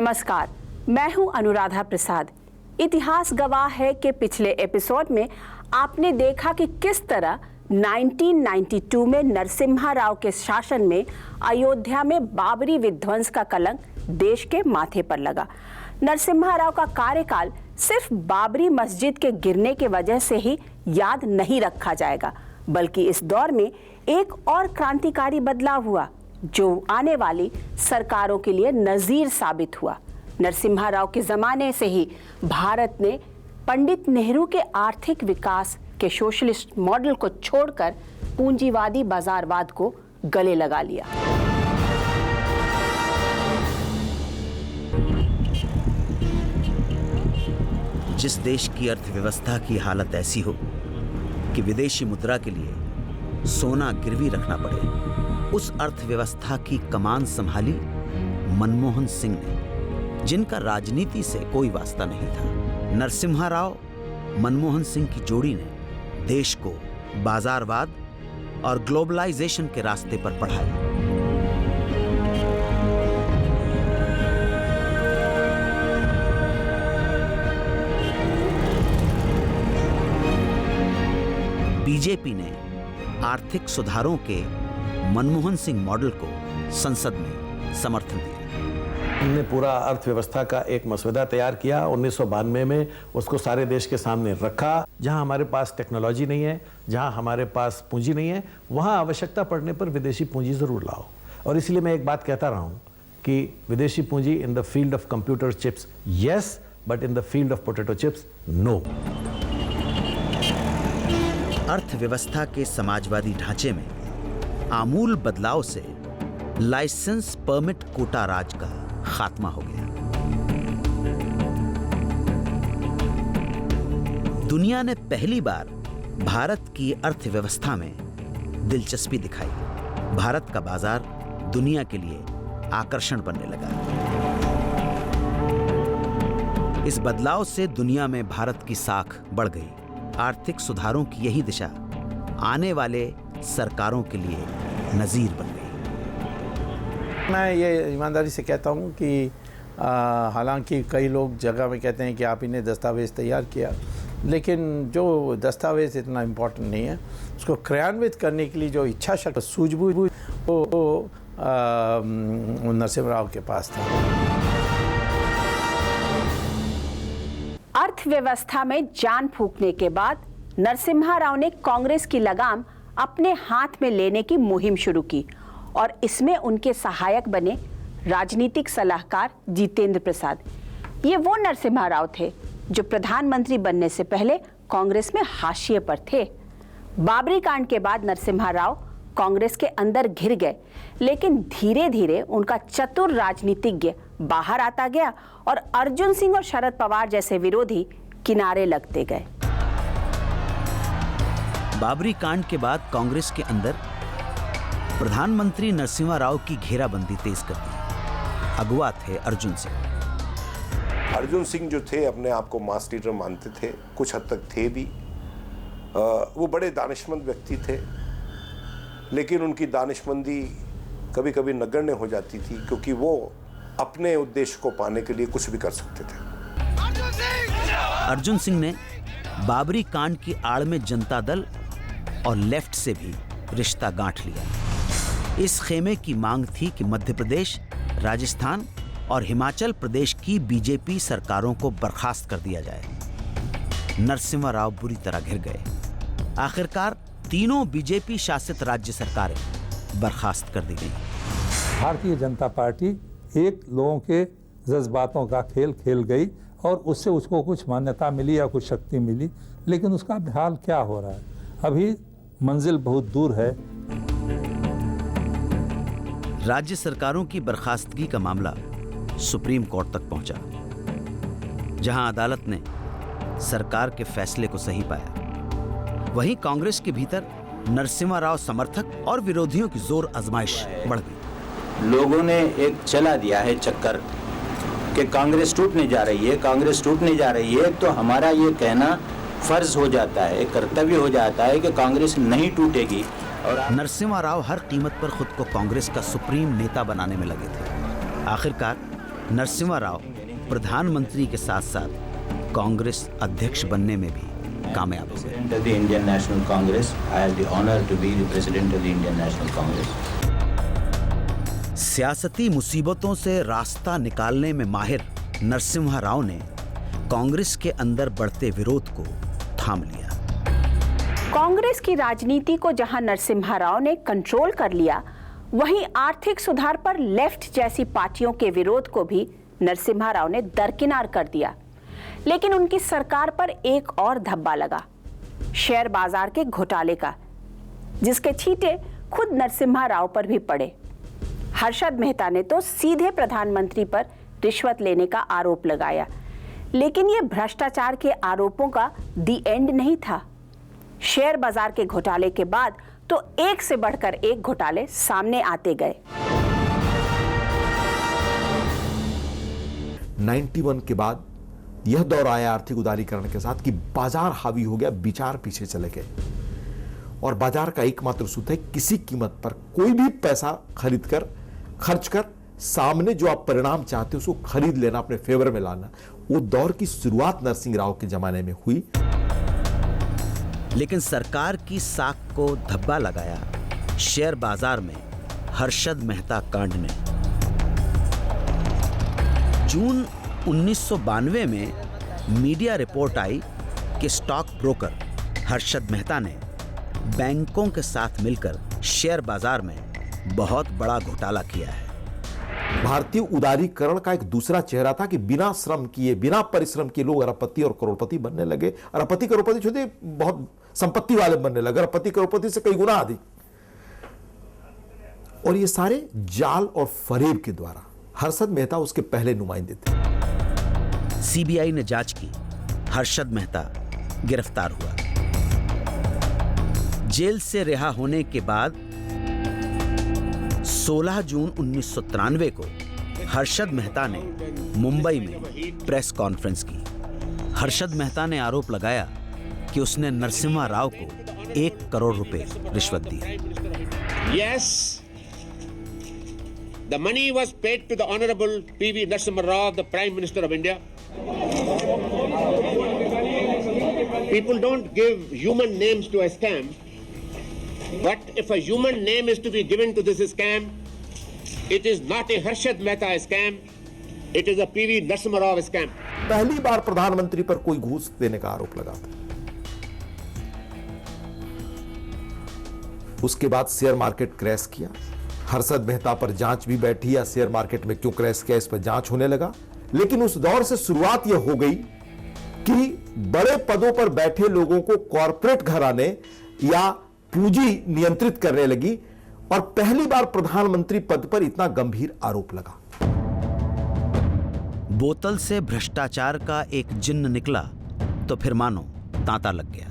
नमस्कार, मैं हूं अनुराधा प्रसाद। इतिहास गवाह है कि पिछले एपिसोड में आपने देखा कि किस तरह 1992 में नरसिम्हा राव के शासन में अयोध्या में बाबरी विध्वंस का कलंक देश के माथे पर लगा। नरसिम्हा राव का कार्यकाल सिर्फ बाबरी मस्जिद के गिरने की वजह से ही याद नहीं रखा जाएगा, बल्कि इस दौर में एक और क्रांतिकारी बदलाव हुआ जो आने वाली सरकारों के लिए नजीर साबित हुआ। नरसिम्हा राव के जमाने से ही भारत ने पंडित नेहरू के आर्थिक विकास के सोशलिस्ट मॉडल को छोड़कर पूंजीवादी बाजारवाद को गले लगा लिया। जिस देश की अर्थव्यवस्था की हालत ऐसी हो कि विदेशी मुद्रा के लिए सोना गिरवी रखना पड़े, उस अर्थव्यवस्था की कमान संभाली मनमोहन सिंह ने, जिनका राजनीति से कोई वास्ता नहीं था। नरसिम्हा राव मनमोहन सिंह की जोड़ी ने देश को बाजारवाद और ग्लोबलाइजेशन के रास्ते पर बढ़ाया। बीजेपी ने आर्थिक सुधारों के मनमोहन सिंह मॉडल को संसद में समर्थन दिया। हमने पूरा अर्थव्यवस्था का एक मसौदा तैयार किया। 1992 में उसको सारे देश के सामने रखा। जहां हमारे पास टेक्नोलॉजी नहीं है, जहां हमारे पास पूंजी नहीं है, वहां आवश्यकता पड़ने पर विदेशी पूंजी जरूर लाओ। और इसलिए मैं एक बात कहता रहा हूं कि विदेशी पूंजी in the field of computer chips yes, but in the field of potato chips no. अर्थव्यवस्था के समाजवादी ढांचे में आमूल बदलाव से लाइसेंस परमिट कोटा राज का खात्मा हो गया। दुनिया ने पहली बार भारत की अर्थव्यवस्था में दिलचस्पी दिखाई। भारत का बाजार दुनिया के लिए आकर्षण बनने लगा। इस बदलाव से दुनिया में भारत की साख बढ़ गई। आर्थिक सुधारों की यही दिशा आने वाले सरकारों के लिए नजीर बन गई। मैं ये ईमानदारी से कहता हूँ कि हालांकि कई लोग जगह में कहते हैं कि आप इन्हें दस्तावेज़ तैयार किया, लेकिन जो दस्तावेज़ इतना इम्पोर्टेंट नहीं है, उसको क्रियान्वित करने के लिए जो इच्छा शक्ति सूझबूझ वो नरसिम्हा राव के पास था। अर्थव्यवस्था में जान फूंकने के बाद नरसिम्हा राव ने कांग्रेस की लगाम अपने हाथ में लेने की मुहिम शुरू की और इसमें उनके सहायक बने राजनीतिक सलाहकार जितेंद्र प्रसाद। ये वो नरसिम्हा राव थे जो प्रधानमंत्री बनने से पहले कांग्रेस में हाशिए पर थे। बाबरी कांड के बाद नरसिम्हा राव कांग्रेस के अंदर घिर गए, लेकिन धीरे धीरे उनका चतुर राजनीतिज्ञ बाहर आता गया और अर्जुन सिंह और शरद पवार जैसे विरोधी किनारे लगते गए। बाबरी कांड के बाद कांग्रेस के अंदर प्रधानमंत्री नरसिम्हा राव की घेराबंदी तेज कर दी। अगुवा थे अर्जुन सिंह। अर्जुन सिंह जो थे अपने आप को मास लीडर मानते थे, कुछ हद तक थे भी। वो बड़े दानिशमंद व्यक्ति थे, लेकिन उनकी दानिशमंदी कभी कभी नगण्य हो जाती थी, क्योंकि वो अपने उद्देश्य को पाने के लिए कुछ भी कर सकते थे। अर्जुन सिंह ने बाबरी कांड की आड़ में जनता दल और लेफ्ट से भी रिश्ता गांठ लिया। इस खेमे की मांग थी कि मध्य प्रदेश, राजस्थान और हिमाचल प्रदेश की बीजेपी सरकारों को बर्खास्त कर दिया जाए। नरसिम्हा राव बुरी तरह घिर गए। आखिरकार तीनों बीजेपी शासित राज्य सरकारें बर्खास्त कर दी गई। भारतीय जनता पार्टी एक लोगों के जज्बातों का खेल खेल गई और उससे उसको कुछ मान्यता मिली या कुछ शक्ति मिली, लेकिन उसका हाल क्या हो रहा है? अभी मंजिल बहुत दूर है। राज्य सरकारों की बर्खास्तगी का मामला सुप्रीम कोर्ट तक पहुंचा, जहां अदालत ने सरकार के फैसले को सही पाया। वहीं कांग्रेस के भीतर नरसिम्हा राव समर्थक और विरोधियों की जोर आजमाइश बढ़ गई। लोगों ने एक चला दिया है चक्कर कि कांग्रेस टूटने जा रही है, कांग्रेस टूटने जा रही है, तो हमारा ये कहना फर्ज हो जाता है, कर्तव्य हो जाता है कि कांग्रेस नहीं टूटेगी। और नरसिम्हा राव हर कीमत पर खुद को कांग्रेस का सुप्रीम नेता बनाने में लगे थे। आखिरकार नरसिम्हा राव प्रधानमंत्री के साथ साथ कांग्रेस अध्यक्ष बनने में भी कामयाब हुए। President of the Indian National Congress, I have the honor to be the President of the Indian National Congress. सियासती मुसीबतों से रास्ता निकालने में माहिर नरसिम्हा राव ने कांग्रेस के अंदर बढ़ते विरोध को थाम लिया। कांग्रेस की राजनीति को जहां नरसिम्हा राव ने कंट्रोल कर लिया, वहीं आर्थिक सुधार पर लेफ्ट जैसी पार्टियों के विरोध को भी नरसिम्हा राव ने दरकिनार कर दिया। लेकिन उनकी सरकार पर एक और धब्बा लगा, शेयर बाजार के घोटाले का, जिसके छींटे खुद नरसिम्हा राव पर भी पड़े। हर्षद मेहता ने तो सीधे प्रधानमंत्री पर रिश्वत लेने का आरोप लगाया, लेकिन ये भ्रष्टाचार के आरोपों का दी एंड नहीं था। शेयर बाजार के घोटाले के बाद तो एक से बढ़कर एक घोटाले सामने आते गए। 91 के बाद यह दौर आया आर्थिक उदारीकरण के साथ कि बाजार हावी हो गया, विचार पीछे चले गए और बाजार का एकमात्र सूत्र है किसी कीमत पर कोई भी पैसा खर्च कर सामने जो आप परिणाम चाहते हो उसको खरीद लेना, अपने फेवर में लाना। वो दौर की शुरुआत नरसिंह राव के जमाने में हुई। लेकिन सरकार की साख को धब्बा लगाया शेयर बाजार में हर्षद मेहता कांड ने। जून 1992 में मीडिया रिपोर्ट आई कि स्टॉक ब्रोकर हर्षद मेहता ने बैंकों के साथ मिलकर शेयर बाजार में बहुत बड़ा घोटाला किया है। भारतीय उदारीकरण का एक दूसरा चेहरा था कि बिना श्रम किए, बिना परिश्रम किए लोग अरबपति और करोड़पति बनने लगे। अरबपति करोड़पति छोटे बहुत संपत्ति वाले बनने लगे, अरबपति करोड़पति से कई गुना अधिक। और ये सारे जाल और फरेब के द्वारा। हर्षद मेहता उसके पहले नुमाइंदे थे। सीबीआई ने जांच की, हर्षद मेहता गिरफ्तार हुआ। जेल से रिहा होने के बाद 16 जून 1993 को हर्षद मेहता ने मुंबई में प्रेस कॉन्फ्रेंस की। हर्षद मेहता ने आरोप लगाया कि उसने नरसिम्हा राव को 1 करोड़ रुपए रिश्वत दी। Yes, the money was paid to the Honorable P.V. Narasimha Rao, the Prime Minister of India. People don't give human names to a scam, but if a human name is to be given to this scam, it is not a Harshad Mehta scam, it is a P.V. Narasimha Rao scam. पहली बार प्रधानमंत्री पर कोई घूस देने का आरोप लगा था। उसके बाद शेयर मार्केट क्रैश किया। हर्षद मेहता पर जांच भी बैठी या शेयर मार्केट में क्यों क्रैश किया इस पर जांच होने लगा। लेकिन उस दौर से शुरुआत यह हो गई कि बड़े पदों पर बैठे लोगों को कॉर्पोरेट घराने या पूंजी नियंत्रित करने लगी और पहली बार प्रधानमंत्री पद पर इतना गंभीर आरोप लगा। बोतल से भ्रष्टाचार का एक जिन्न निकला तो फिर मानो तांता लग गया।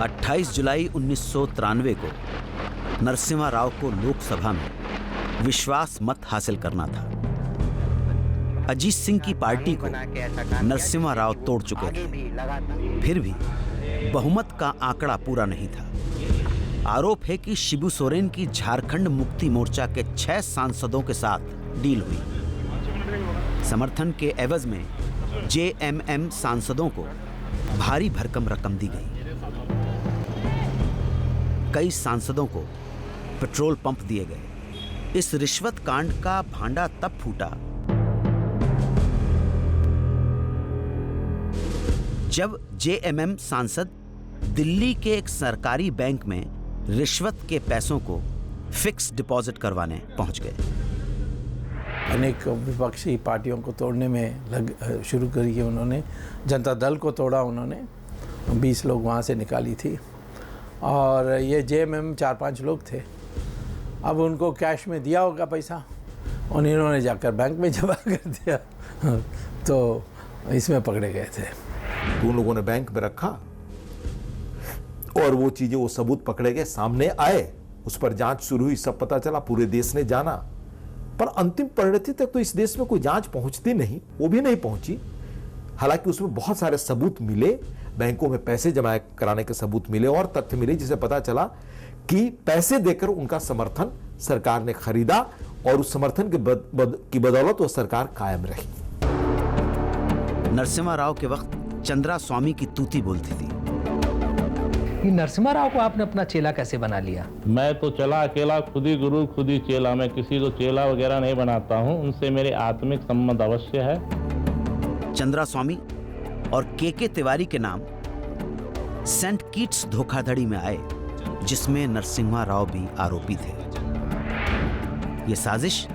28 जुलाई 1993 को नरसिम्हा राव को लोकसभा में विश्वास मत हासिल करना था। अजीत सिंह की पार्टी को नरसिम्हा राव तोड़ चुके थे, फिर भी बहुमत का आंकड़ा पूरा नहीं था। आरोप है कि शिबू सोरेन की झारखंड मुक्ति मोर्चा के 6 सांसदों के साथ डील हुई। समर्थन के एवज में जेएमएम सांसदों को भारी भरकम रकम दी गई। कई सांसदों को पेट्रोल पंप दिए गए। इस रिश्वत कांड का भांडा तब फूटा जब जेएमएम सांसद दिल्ली के एक सरकारी बैंक में रिश्वत के पैसों को फिक्स डिपॉजिट करवाने पहुंच गए। अनेक विपक्षी पार्टियों को तोड़ने में शुरू करी उन्होंने। जनता दल को तोड़ा उन्होंने, 20 लोग वहाँ से निकाली थी और ये जेएमएम 4-5 लोग थे। अब उनको कैश में दिया होगा पैसा और इन्होंने जाकर बैंक में जमा कर दिया, तो इसमें पकड़े गए थे। उन लोगों ने बैंक में रखा और वो चीजें, वो सबूत पकड़े गए, सामने आए, उस पर जांच शुरू हुई, सब पता चला, पूरे देश ने जाना। पर अंतिम परिणति तक तो इस देश में कोई जांच पहुंचती नहीं, वो भी नहीं पहुंची। हालांकि उसमें बहुत सारे सबूत मिले, बैंकों में पैसे जमा कराने के सबूत मिले और तथ्य मिले जिसे पता चला कि पैसे देकर उनका समर्थन सरकार ने खरीदा और उस समर्थन की बदौलत वो सरकार कायम रही। नरसिम्हा राव के वक्त चंद्रा स्वामी की तूती बोलती थी। ये नरसिम्हा राव को आपने अपना चेला कैसे बना लिया? मैं तो चला अकेला, खुद ही गुरु खुद ही चेला। मैं किसी को चेला वगैरह नहीं बनाता हूँ, उनसे मेरे आत्मिक संबंध अवश्य है। चंद्रा स्वामी और के तिवारी के नाम सेंट कीट्स धोखाधड़ी में आए, जिसमें नरसिम्हा राव भी आरोपी थे। यह साजिश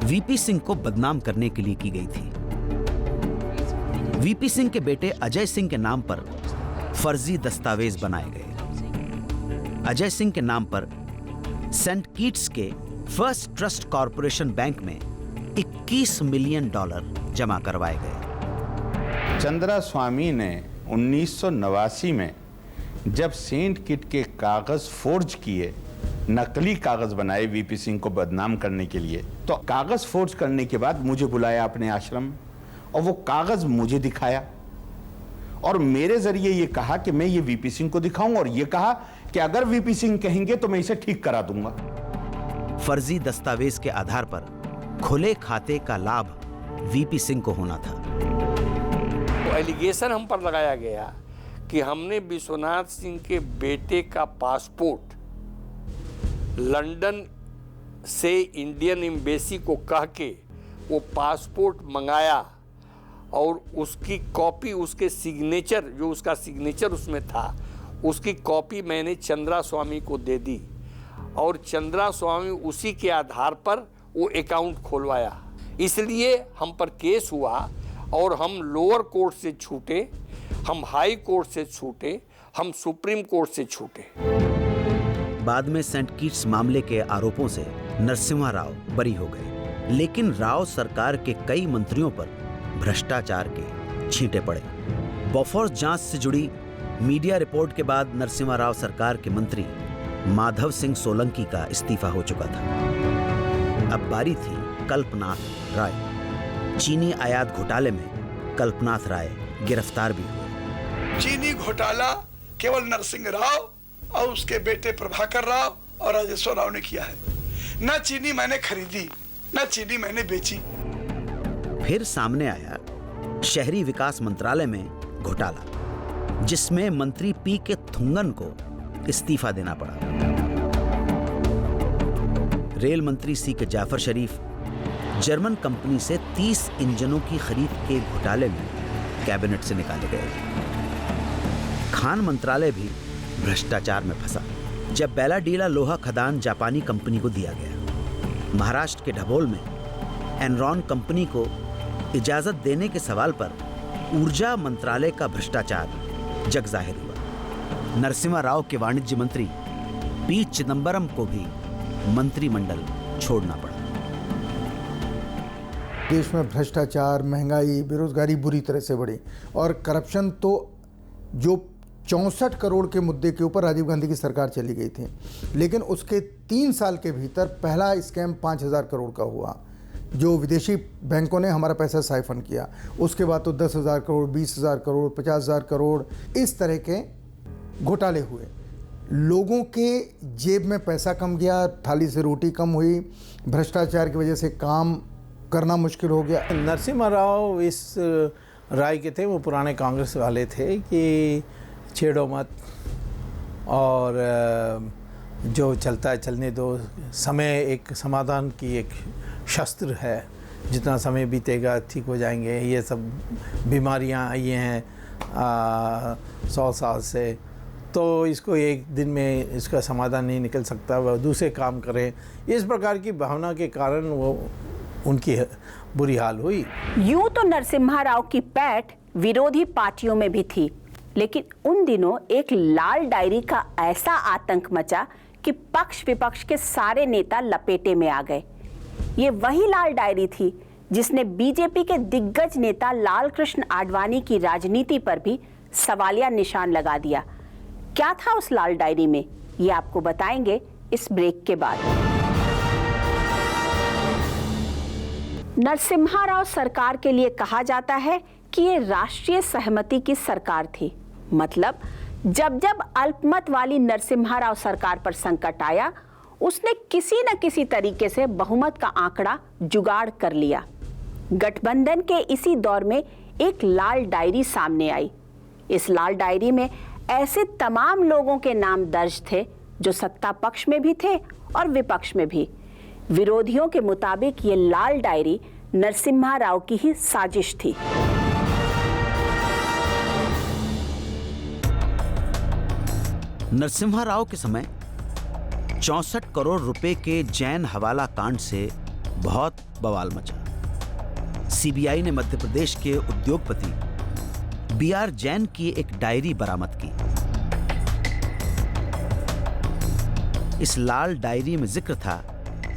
वीपी सिंह को बदनाम करने के लिए की गई थी। वीपी सिंह के बेटे अजय सिंह के नाम पर फर्जी दस्तावेज बनाए गए। अजय सिंह के नाम पर सेंट कीट्स के फर्स्ट ट्रस्ट कॉरपोरेशन बैंक में $21 मिलियन जमा करवाए गए। चंद्रा स्वामी ने 1989 में जब सेंट किट के कागज फोर्ज किए, नकली कागज बनाए वीपी सिंह को बदनाम करने के लिए, तो कागज फोर्ज करने के बाद मुझे बुलाया अपने आश्रम और वो कागज मुझे दिखाया और मेरे जरिए ये कहा कि मैं ये वीपी सिंह को दिखाऊं और ये कहा कि अगर वीपी सिंह कहेंगे तो मैं इसे ठीक करा दूंगा। फर्जी दस्तावेज के आधार पर खुले खाते का लाभ वीपी सिंह को होना था। एलिगेशन हम पर लगाया गया कि हमने विश्वनाथ सिंह के बेटे का पासपोर्ट लंदन से इंडियन एम्बेसी को कह के वो पासपोर्ट मंगाया और उसकी कॉपी, उसके सिग्नेचर, जो उसका सिग्नेचर उसमें था, उसकी कॉपी मैंने चंद्रा स्वामी को दे दी और चंद्रा स्वामी उसी के आधार पर वो अकाउंट खोलवाया। इसलिए हम पर केस हुआ और हम लोअर कोर्ट से छूटे, हम हाई कोर्ट से छूटे, हम सुप्रीम कोर्ट से छूटे। बाद में सेंट कीट्स मामले के आरोपों से नरसिम्हा राव बरी हो गए, लेकिन राव सरकार के कई मंत्रियों पर भ्रष्टाचार के छींटे पड़े। बॉफोर्स जांच से जुड़ी मीडिया रिपोर्ट के बाद नरसिम्हा राव सरकार के मंत्री माधव सिंह सोलंकी का इस्तीफा हो चुका था। अब बारी थी कल्पनाथ राय। चीनी आयात घोटाले में कल्पनाथ राय गिरफ्तार भी हुए। चीनी घोटाला केवल नरसिंह राव और उसके बेटे प्रभाकर राव और राजेश्वर राव ने किया है। न चीनी मैंने खरीदी, न चीनी मैंने बेची। फिर सामने आया शहरी विकास मंत्रालय में घोटाला, जिसमें मंत्री पी.के. थुंगन को इस्तीफा देना पड़ा। रेल मंत्री सी.के. जाफर शरीफ जर्मन कंपनी से 30 इंजनों की खरीद के घोटाले में कैबिनेट से निकाले गए। खान मंत्रालय भी भ्रष्टाचार में फंसा जब बेलाडीला लोहा खदान जापानी कंपनी को दिया गया। महाराष्ट्र के ढबोल में एनरॉन कंपनी को इजाजत देने के सवाल पर ऊर्जा मंत्रालय का भ्रष्टाचार जग जाहिर हुआ। नरसिम्हा राव के वाणिज्य मंत्री पी चिदंबरम को भी मंत्रिमंडल छोड़ना पड़ा। देश में भ्रष्टाचार, महंगाई, बेरोजगारी बुरी तरह से बढ़ी और करप्शन तो जो 64 करोड़ के मुद्दे के ऊपर राजीव गांधी की सरकार चली गई थी, लेकिन उसके 3 साल के भीतर पहला स्कैम 5000 करोड़ का हुआ, जो विदेशी बैंकों ने हमारा पैसा साइफन किया। उसके बाद तो 10,000 करोड़, 20,000 करोड़, 50,000 करोड़, इस तरह के घोटाले हुए। लोगों के जेब में पैसा कम गया, थाली से रोटी कम हुई, भ्रष्टाचार की वजह से काम करना मुश्किल हो गया। नरसिम्हा राव इस राय के थे, वो पुराने कांग्रेस वाले थे कि छेड़ो मत और जो चलता है चलने दो। समय एक समाधान की एक शस्त्र है, जितना समय बीतेगा ठीक हो जाएंगे। ये सब बीमारियां आई हैं 100 साल से, तो इसको एक दिन में इसका समाधान नहीं निकल सकता, वह दूसरे काम करें। इस प्रकार की भावना के कारण वो उनकी बुरी हाल हुई। यूं तो नरसिम्हा राव की पैठ विरोधी पार्टियों में भी थी, लेकिन उन दिनों एक लाल डायरी का ऐसा आतंक मचा कि पक्ष विपक्ष के सारे नेता लपेटे में आ गए। ये वही लाल डायरी थी जिसने बीजेपी के दिग्गज नेता लाल कृष्ण आडवाणी की राजनीति पर भी सवालिया निशान लगा दिया। क्या था उस लाल डायरी में, ये आपको बताएंगे इस ब्रेक के बाद। नरसिम्हा राव सरकार के लिए कहा जाता है कि ये राष्ट्रीय सहमति की सरकार थी। मतलब जब जब अल्पमत वाली नरसिम्हा राव सरकार पर संकट आया, उसने किसी न किसी तरीके से बहुमत का आंकड़ा जुगाड़ कर लिया। गठबंधन के इसी दौर में एक लाल डायरी सामने आई। इस लाल डायरी में ऐसे तमाम लोगों के नाम दर्ज थे जो सत्ता पक्ष में भी थे और विपक्ष में भी। विरोधियों के मुताबिक ये लाल डायरी नरसिम्हा राव की ही साजिश थी। नरसिम्हा राव के समय 64 करोड़ रुपए के जैन हवाला कांड से बहुत बवाल मचा। सीबीआई ने मध्य प्रदेश के उद्योगपति बीआर जैन की एक डायरी बरामद की। इस लाल डायरी में जिक्र था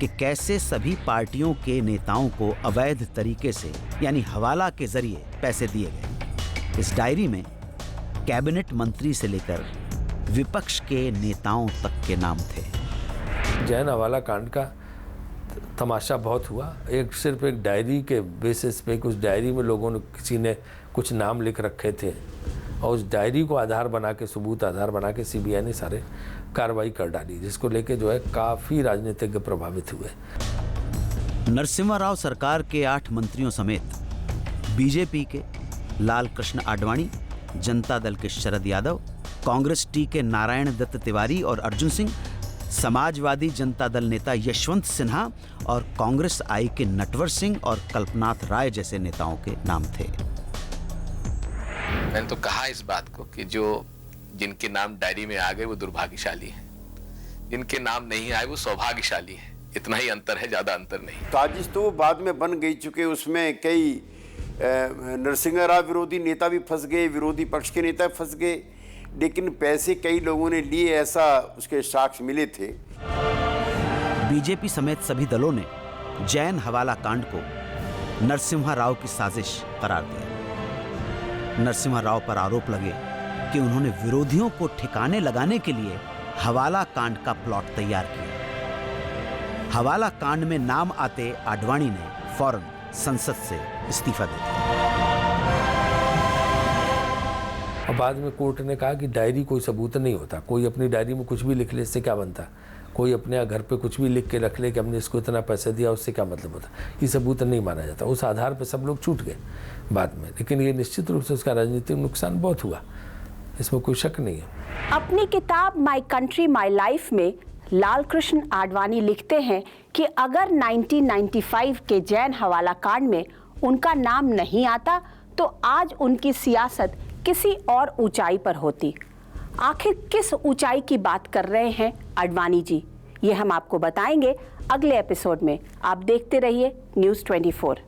कि कैसे सभी पार्टियों के नेताओं को अवैध तरीके से यानी हवाला के जरिए पैसे दिए गए। इस डायरी में कैबिनेट मंत्री से लेकर विपक्ष के नेताओं तक के नाम थे। जैन हवाला कांड का तमाशा बहुत हुआ। सिर्फ एक डायरी के बेसिस पे, कुछ डायरी में लोगों ने किसी ने कुछ नाम लिख रखे थे और उस डायरी को आधार बना के, सबूत आधार बना के सीबीआई ने सारे कार्रवाई कर डाली, जिसको लेके जो है काफ़ी राजनीतिज्ञ प्रभावित हुए। नरसिम्हा राव सरकार के 8 मंत्रियों समेत बीजेपी के लाल कृष्ण आडवाणी, जनता दल के शरद यादव, कांग्रेस टी के नारायण दत्त तिवारी और अर्जुन सिंह, समाजवादी जनता दल नेता यशवंत सिन्हा और कांग्रेस आई के नटवर सिंह और कल्पनाथ राय जैसे नेताओं के नाम थे। मैंने तो कहा इस बात को कि जो जिनके नाम डायरी में आ गए वो दुर्भाग्यशाली हैं, जिनके नाम नहीं आए वो सौभाग्यशाली हैं। इतना ही अंतर है, ज्यादा अंतर नहीं। साजिश तो बाद में बन गई, चुके उसमें कई नरसिम्हा राव विरोधी नेता भी फंस गए, विरोधी पक्ष के नेता फंस गए, लेकिन पैसे कई लोगों ने लिए, ऐसा उसके साक्ष्य मिले थे। बीजेपी समेत सभी दलों ने जैन हवाला कांड को नरसिम्हा राव की साजिश करार दिया। नरसिम्हा राव पर आरोप लगे कि उन्होंने विरोधियों को ठिकाने लगाने के लिए हवाला कांड का प्लॉट तैयार किया। हवाला कांड में नाम आते आडवाणी ने फौरन संसद से इस्तीफा दे दिया। और बाद में कोर्ट ने कहा कि डायरी कोई सबूत नहीं होता, कोई अपनी डायरी में कुछ भी लिख ले, इससे क्या बनता। कोई अपने घर पे कुछ भी लिख के रख ले कि हमने इसको इतना पैसा दिया, उससे क्या मतलब होता। ये सबूत नहीं माना जाता। उस आधार पे सब लोग छूट गए बाद में, लेकिन ये निश्चित रूप से उसका राजनीतिक नुकसान बहुत हुआ, इसमें कोई शक नहीं है। अपनी किताब माई कंट्री माई लाइफ में लाल कृष्ण आडवाणी लिखते हैं कि अगर 1995 के जैन हवाला कांड में उनका नाम नहीं आता तो आज उनकी सियासत किसी और ऊंचाई पर होती। आखिर किस ऊंचाई की बात कर रहे हैं आडवाणी जी, ये हम आपको बताएंगे अगले एपिसोड में। आप देखते रहिए न्यूज़ 24।